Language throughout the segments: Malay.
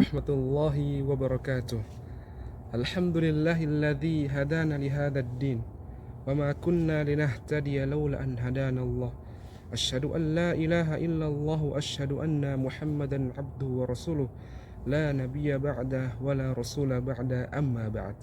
warahmatullahi wabarakatuh. Alhamdulillahilladzi hadana lihadzal din wa ma kunna linahtadiya laula an hadana Allah. Asyhadu an la ilaha illallah wa asyhadu anna Muhammadan abduhu wa rasuluh. La nabiyya ba'da wa la rasula ba'da, amma ba'd.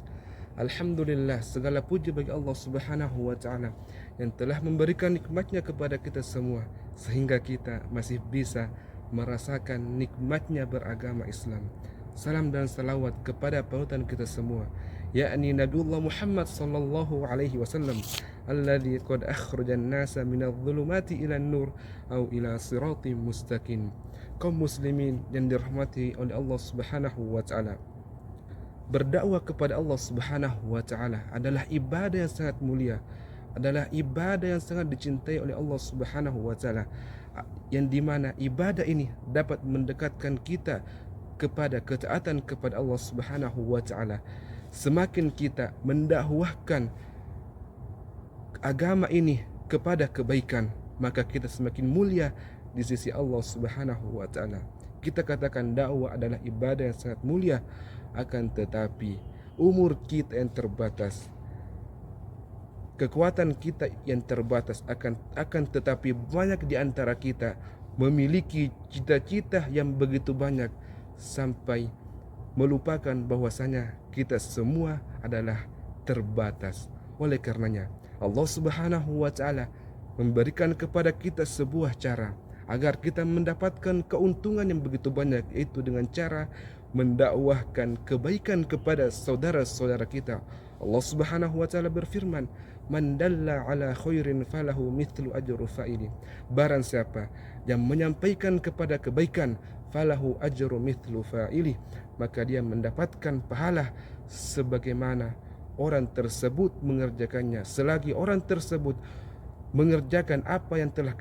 Alhamdulillah, segala puji bagi Allah Subhanahu wa taala yang telah memberikan nikmatnya kepada kita semua sehingga kita masih bisa merasakan nikmatnya beragama Islam. Salam dan salawat kepada panutan kita semua, yakni Nabiullah Muhammad sallallahu alaihi wasallam, alladzi qad akhrajan nasa minadh-dhulumati ilan nur au ila siratim mustaqim. Kaum muslimin yang dirahmati oleh Allah Subhanahu wa taala, berdakwah kepada Allah Subhanahu wa taala adalah ibadah yang sangat mulia, adalah ibadah yang sangat dicintai oleh Allah Subhanahu wa taala, yang dimana ibadah ini dapat mendekatkan kita kepada ketaatan kepada Allah Subhanahu wa taala. Semakin kita mendakwahkan agama ini kepada kebaikan, maka kita semakin mulia di sisi Allah Subhanahu wa taala. Kita katakan dakwah adalah ibadah yang sangat mulia, akan tetapi umur kita yang terbatas, kekuatan kita yang terbatas, akan tetapi banyak di antara kita memiliki cita-cita yang begitu banyak sampai melupakan bahwasanya kita semua adalah terbatas. Oleh karenanya Allah Subhanahu wa taala memberikan kepada kita sebuah cara agar kita mendapatkan keuntungan yang begitu banyak, yaitu dengan cara mendakwahkan kebaikan kepada saudara-saudara kita. Allah Subhanahu wa taala berfirman, "Man dalla ala khairin falahu mithlu ajru fa'ili." Barang siapa yang menyampaikan kepada kebaikan, falahu ajru mithlu fa'ili, maka dia mendapatkan pahala sebagaimana orang tersebut mengerjakannya. Selagi orang tersebut mengerjakan apa yang telah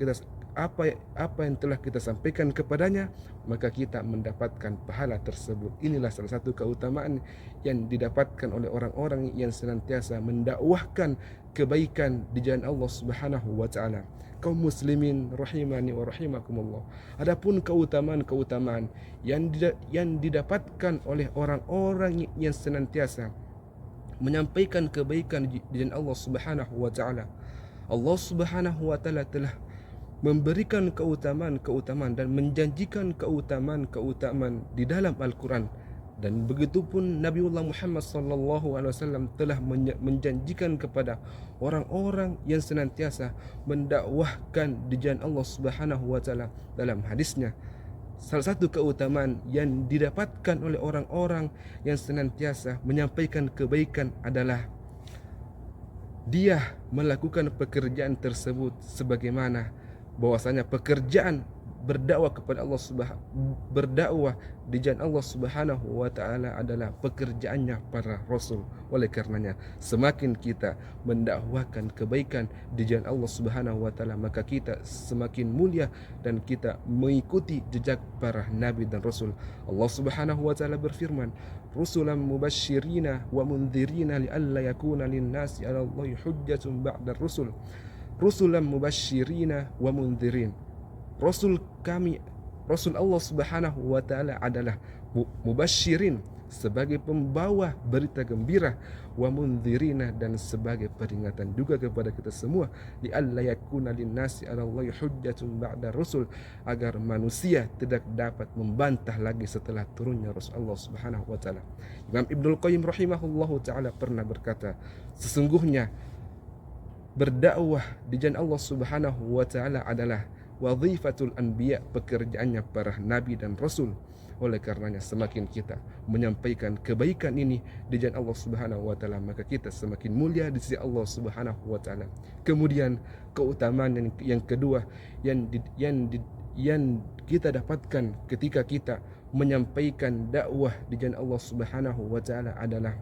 kita sampaikan kepadanya, maka kita mendapatkan pahala tersebut. Inilah salah satu keutamaan yang didapatkan oleh orang-orang yang senantiasa mendakwahkan kebaikan di jalan Allah Subhanahu wa taala. Kaum muslimin rahimani wa rahimakumullah. Adapun keutamaan-keutamaan yang didapatkan oleh orang-orang yang senantiasa menyampaikan kebaikan di jalan Allah Subhanahu wa taala, Allah Subhanahu wa taala telah memberikan keutamaan-keutamaan dan menjanjikan keutamaan-keutamaan di dalam Al-Quran. Dan begitupun Nabiullah Muhammad sallallahu alaihi wasallam telah menjanjikan kepada orang-orang yang senantiasa mendakwahkan di jalan Allah Subhanahu wa taala dalam hadisnya. Salah satu keutamaan yang didapatkan oleh orang-orang yang senantiasa menyampaikan kebaikan adalah dia melakukan pekerjaan tersebut sebagaimana bahwasanya pekerjaan berdakwah kepada Allah berdakwah di jalan Allah Subhanahu wa taala adalah pekerjaannya para rasul. Oleh karenanya semakin kita mendakwahkan kebaikan di jalan Allah Subhanahu wa taala, maka kita semakin mulia dan kita mengikuti jejak para nabi dan rasul. Allah Subhanahu wa taala berfirman, "Rusulan mubasysyirina wa mundzirina li'alla yakuna lin-nasi 'ala Allahi hujjatun ba'da rusul." Rusulan mubasysyirina wa mundzirin. Rasul kami, Rasul Allah Subhanahu wa taala adalah mubasyirin, sebagai pembawa berita gembira, wa mundzirina, dan sebagai peringatan juga kepada kita semua, li alla yakuna linnasi 'ala Allahi hujjatun ba'da rusul, agar manusia tidak dapat membantah lagi setelah turunnya Rasul Allah Subhanahu wa taala. Imam Ibnul Qayyim rahimahullahu taala pernah berkata, sesungguhnya berdakwah di jalan Allah Subhanahu wa taala adalah wadhifatul anbiya, pekerjaannya para nabi dan rasul. Oleh karenanya semakin kita menyampaikan kebaikan ini di jalan Allah Subhanahu wa taala, maka kita semakin mulia di sisi Allah Subhanahu wa taala. Kemudian keutamaan yang kedua yang kita dapatkan ketika kita menyampaikan dakwah di jalan Allah Subhanahu wa taala adalah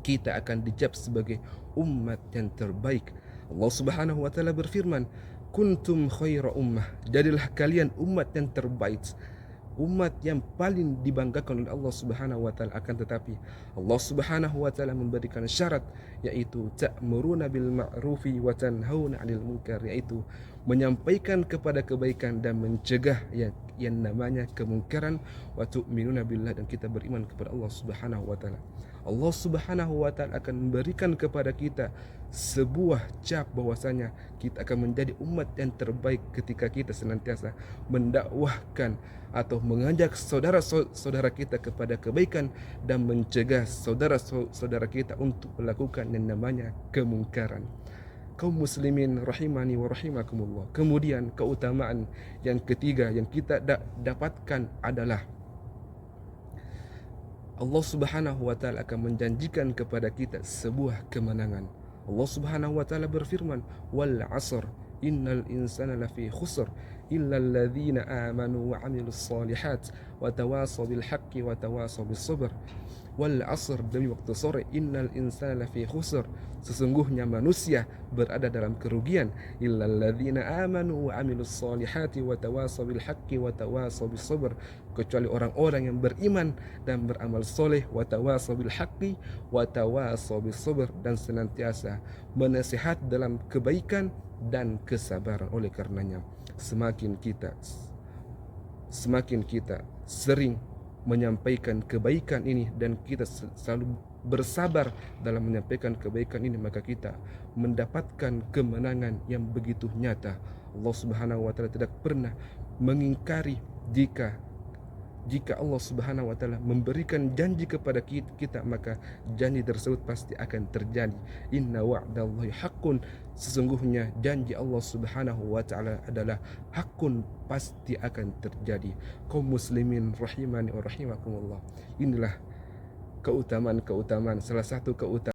kita akan dicap sebagai umat yang terbaik. Allah Subhanahu wa taala berfirman, "Kuntum khaira ummah." Jadilah kalian umat yang terbaik. umat yang paling dibanggakan oleh Allah Subhanahu wa taala. Akan tetapi Allah Subhanahu wa taala memberikan syarat, yaitu ta'muruna bil ma'rufi wa tanhauna 'anil munkar, yaitu menyampaikan kepada kebaikan dan mencegah yang namanya kemungkaran. Wa tu'minuna billah, dan kita beriman kepada Allah Subhanahu wa taala. Allah Subhanahu wa taala akan memberikan kepada kita sebuah cap bahwasanya kita akan menjadi umat yang terbaik ketika kita senantiasa mendakwahkan atau mengajak saudara-saudara kita kepada kebaikan dan mencegah saudara-saudara kita untuk melakukan yang namanya kemungkaran. Kaum muslimin rahimani wa rahimakumullah. Kemudian keutamaan yang ketiga yang kita dapatkan adalah Allah Subhanahu wa taala akan menjanjikan kepada kita sebuah kemenangan. Allah Subhanahu wa taala berfirman, "Wal 'asr innal insana lafi khusr illa alladhina amanu wa 'amilus shalihat wa tawasaw bil haqqi wa tawasaw bis sabr." Wal 'asr, demi waktu sore, innal insana lafi khusr, sesungguhnya manusia berada dalam kerugian, illal ladzina amanu wa 'amilus sholihati wa tawasaw bil haqqi wa tawasaw bis sabr, kecuali orang-orang yang beriman dan beramal soleh, wa tawasaw bil haqqi wa tawasaw bis sabr, dan senantiasa menasihat dalam kebaikan dan kesabaran. Oleh karenanya semakin kita sering menyampaikan kebaikan ini dan kita selalu bersabar dalam menyampaikan kebaikan ini, maka kita mendapatkan kemenangan yang begitu nyata. Allah Subhanahu wa taala tidak pernah mengingkari jika Allah Subhanahu wa taala memberikan janji kepada kita, maka janji tersebut pasti akan terjadi. Inna wa'dallahi haqqun, sesungguhnya janji Allah Subhanahu wa taala adalah hakun, pasti akan terjadi. Kaum muslimin rahimani wa rahimakumullah. Inilah keutamaan, salah satu keutamaan